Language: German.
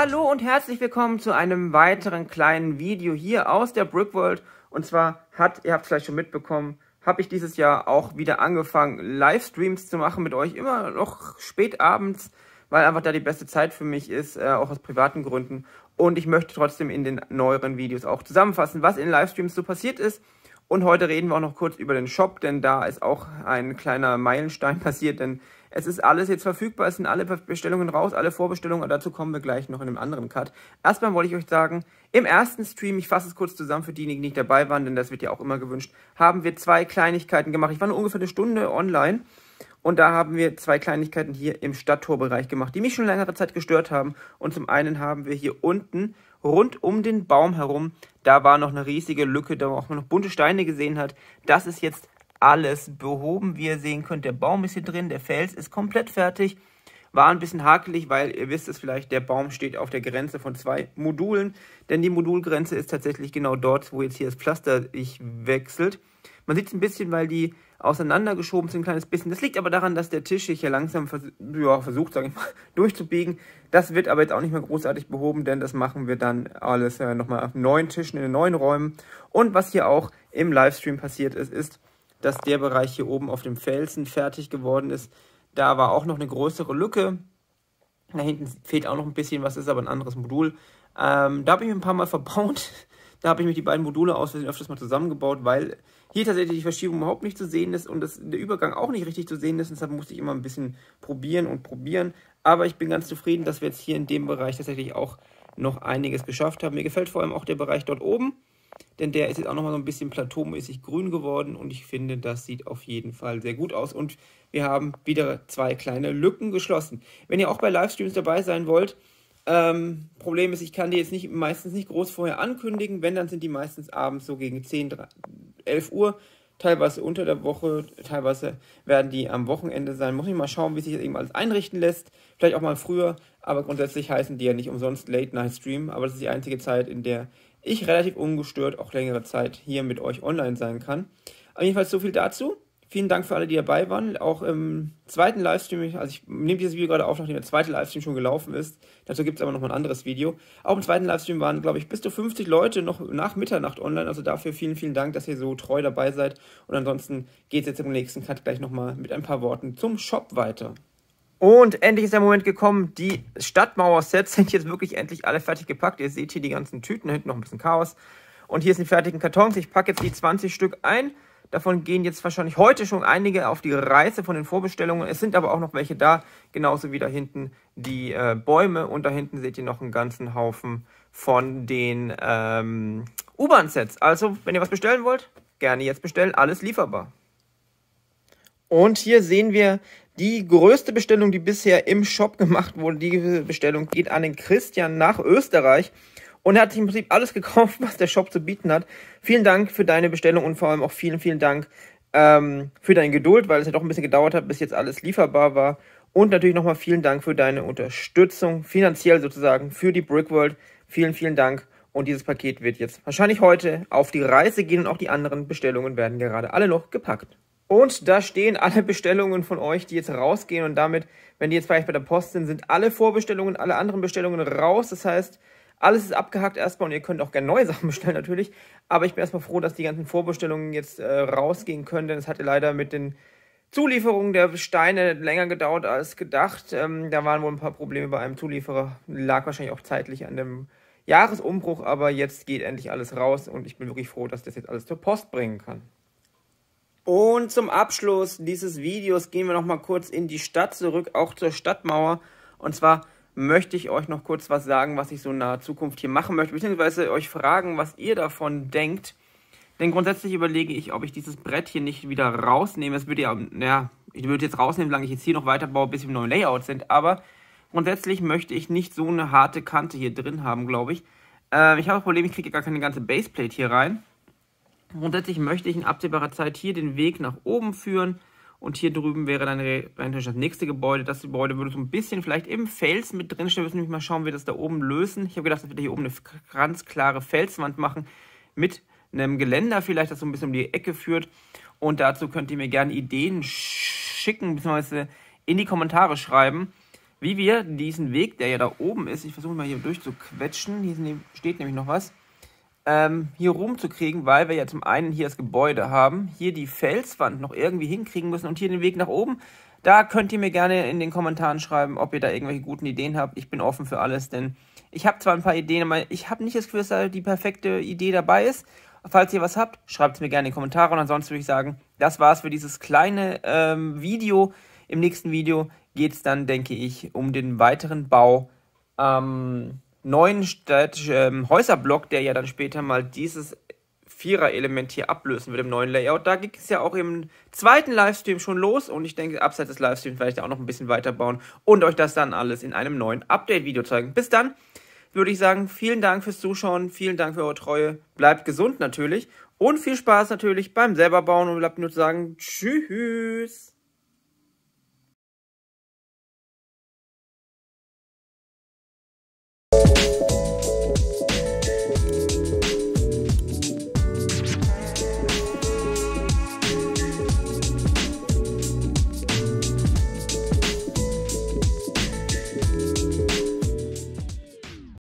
Hallo und herzlich willkommen zu einem weiteren kleinen Video hier aus der Brickworld. Und zwar ihr habt es vielleicht schon mitbekommen, habe ich dieses Jahr auch wieder angefangen, Livestreams zu machen mit euch, immer noch spät abends, weil einfach da die beste Zeit für mich ist, auch aus privaten Gründen. Und ich möchte trotzdem in den neueren Videos auch zusammenfassen, was in Livestreams so passiert ist. Und heute reden wir auch noch kurz über den Shop, denn da ist auch ein kleiner Meilenstein passiert, denn es ist alles jetzt verfügbar, es sind alle Bestellungen raus, alle Vorbestellungen, dazu kommen wir gleich noch in einem anderen Cut. Erstmal wollte ich euch sagen, im ersten Stream, ich fasse es kurz zusammen für diejenigen, die nicht dabei waren, denn das wird ja auch immer gewünscht, haben wir 2 Kleinigkeiten gemacht. Ich war nur ungefähr eine Stunde online und da haben wir 2 Kleinigkeiten hier im Stadttorbereich gemacht, die mich schon längere Zeit gestört haben. Und zum einen haben wir hier unten rund um den Baum herum, da war noch eine riesige Lücke, da auch man noch bunte Steine gesehen hat. Das ist jetzt alles behoben, wie ihr sehen könnt. Der Baum ist hier drin, der Fels ist komplett fertig. War ein bisschen hakelig, weil ihr wisst es vielleicht, der Baum steht auf der Grenze von 2 Modulen, denn die Modulgrenze ist tatsächlich genau dort, wo jetzt hier das Pflaster sich wechselt. Man sieht es ein bisschen, weil die auseinandergeschoben sind, ein kleines bisschen. Das liegt aber daran, dass der Tisch sich hier langsam versucht, sage ich mal, durchzubiegen. Das wird aber jetzt auch nicht mehr großartig behoben, denn das machen wir dann alles nochmal auf neuen Tischen, in den neuen Räumen. Und was hier auch im Livestream passiert ist, dass der Bereich hier oben auf dem Felsen fertig geworden ist. Da war auch noch eine größere Lücke. Da hinten fehlt auch noch ein bisschen was, ist aber ein anderes Modul. Da habe ich mich ein paar Mal verbaut. Da habe ich mir die beiden Module aus Versehen öfters mal zusammengebaut, weil hier tatsächlich die Verschiebung überhaupt nicht zu sehen ist und der Übergang auch nicht richtig zu sehen ist. Deshalb musste ich immer ein bisschen probieren. Aber ich bin ganz zufrieden, dass wir jetzt hier in dem Bereich tatsächlich auch noch einiges geschafft haben. Mir gefällt vor allem auch der Bereich dort oben, denn der ist jetzt auch nochmal so ein bisschen plateaumäßig grün geworden und ich finde, das sieht auf jeden Fall sehr gut aus. Und wir haben wieder 2 kleine Lücken geschlossen. Wenn ihr auch bei Livestreams dabei sein wollt, Problem ist, ich kann die jetzt meistens nicht groß vorher ankündigen. Wenn, dann sind die meistens abends so gegen 10, 11 Uhr. Teilweise unter der Woche, teilweise werden die am Wochenende sein. Muss ich mal schauen, wie sich das eben alles einrichten lässt. Vielleicht auch mal früher, aber grundsätzlich heißen die ja nicht umsonst Late-Night-Stream. Aber das ist die einzige Zeit, in der ich relativ ungestört auch längere Zeit hier mit euch online sein kann. Aber jedenfalls so viel dazu. Vielen Dank für alle, die dabei waren. Auch im zweiten Livestream, also ich nehme dieses Video gerade auf, nachdem der zweite Livestream schon gelaufen ist. Dazu gibt es aber noch mal ein anderes Video. Auch im zweiten Livestream waren, glaube ich, bis zu 50 Leute noch nach Mitternacht online. Also dafür vielen Dank, dass ihr so treu dabei seid. Und ansonsten geht es jetzt im nächsten Cut gleich nochmal mit ein paar Worten zum Shop weiter. Und endlich ist der Moment gekommen, die Stadtmauer-Sets sind jetzt wirklich endlich alle fertig gepackt. Ihr seht hier die ganzen Tüten, hinten noch ein bisschen Chaos. Und hier sind die fertigen Kartons. Ich packe jetzt die 20 Stück ein. Davon gehen jetzt wahrscheinlich heute schon einige auf die Reise von den Vorbestellungen. Es sind aber auch noch welche da, genauso wie da hinten die Bäume. Und da hinten seht ihr noch einen ganzen Haufen von den U-Bahn-Sets. Also, wenn ihr was bestellen wollt, gerne jetzt bestellen. Alles lieferbar. Und hier sehen wir die größte Bestellung, die bisher im Shop gemacht wurde. Die Bestellung geht an den Christian nach Österreich. Und er hat sich im Prinzip alles gekauft, was der Shop zu bieten hat. Vielen Dank für deine Bestellung und vor allem auch vielen Dank für deine Geduld, weil es ja doch ein bisschen gedauert hat, bis jetzt alles lieferbar war. Und natürlich nochmal vielen Dank für deine Unterstützung, finanziell sozusagen, für die Brickworld. Vielen Dank. Und dieses Paket wird jetzt wahrscheinlich heute auf die Reise gehen und auch die anderen Bestellungen werden gerade alle noch gepackt. Und da stehen alle Bestellungen von euch, die jetzt rausgehen und damit, wenn die jetzt vielleicht bei der Post sind, sind alle Vorbestellungen, alle anderen Bestellungen raus. Das heißt, alles ist abgehakt erstmal und ihr könnt auch gerne neue Sachen bestellen natürlich. Aber ich bin erstmal froh, dass die ganzen Vorbestellungen jetzt rausgehen können, denn es hatte leider mit den Zulieferungen der Steine länger gedauert als gedacht. Da waren wohl ein paar Probleme bei einem Zulieferer, lag wahrscheinlich auch zeitlich an dem Jahresumbruch, aber jetzt geht endlich alles raus und ich bin wirklich froh, dass ich das jetzt alles zur Post bringen kann. Und zum Abschluss dieses Videos gehen wir nochmal kurz in die Stadt zurück, auch zur Stadtmauer. Und zwar möchte ich euch noch kurz was sagen, was ich so in naher Zukunft hier machen möchte, beziehungsweise euch fragen, was ihr davon denkt. Denn grundsätzlich überlege ich, ob ich dieses Brett hier nicht wieder rausnehme. Es würde ja, ich würde jetzt rausnehmen, solange ich jetzt hier noch weiterbaue, bis wir im neuen Layout sind. Aber grundsätzlich möchte ich nicht so eine harte Kante hier drin haben, glaube ich. Ich habe das Problem, ich kriege gar keine ganze Baseplate hier rein. Grundsätzlich möchte ich in absehbarer Zeit hier den Weg nach oben führen. Und hier drüben wäre dann das nächste Gebäude. Das Gebäude würde so ein bisschen vielleicht im Fels mit drin stehen. Wir müssen nämlich mal schauen, wie wir das da oben lösen. Ich habe gedacht, dass wir hier oben eine ganz klare Felswand machen. Mit einem Geländer vielleicht, das so ein bisschen um die Ecke führt. Und dazu könnt ihr mir gerne Ideen schicken, beziehungsweise in die Kommentare schreiben. wie wir diesen Weg, der ja da oben ist, ich versuche mal hier durchzuquetschen, hier steht nämlich noch was, hier rumzukriegen, weil wir ja zum einen hier das Gebäude haben, hier die Felswand noch irgendwie hinkriegen müssen und hier den Weg nach oben. Da könnt ihr mir gerne in den Kommentaren schreiben, ob ihr da irgendwelche guten Ideen habt. Ich bin offen für alles, denn ich habe zwar ein paar Ideen, aber ich habe nicht das Gefühl, dass da die perfekte Idee dabei ist. Falls ihr was habt, schreibt es mir gerne in die Kommentare und ansonsten würde ich sagen, das war's für dieses kleine Video. Im nächsten Video geht es dann, denke ich, um den weiteren Bau neuen Häuserblock, der ja dann später mal dieses Vierer-Element hier ablösen wird im neuen Layout. Da ging es ja auch im zweiten Livestream schon los und ich denke, abseits des Livestreams werde ich da auch noch ein bisschen weiterbauen und euch das dann alles in einem neuen Update-Video zeigen. Bis dann würde ich sagen, vielen Dank fürs Zuschauen, vielen Dank für eure Treue, bleibt gesund natürlich und viel Spaß natürlich beim selber bauen und bleibt nur zu sagen, tschüss.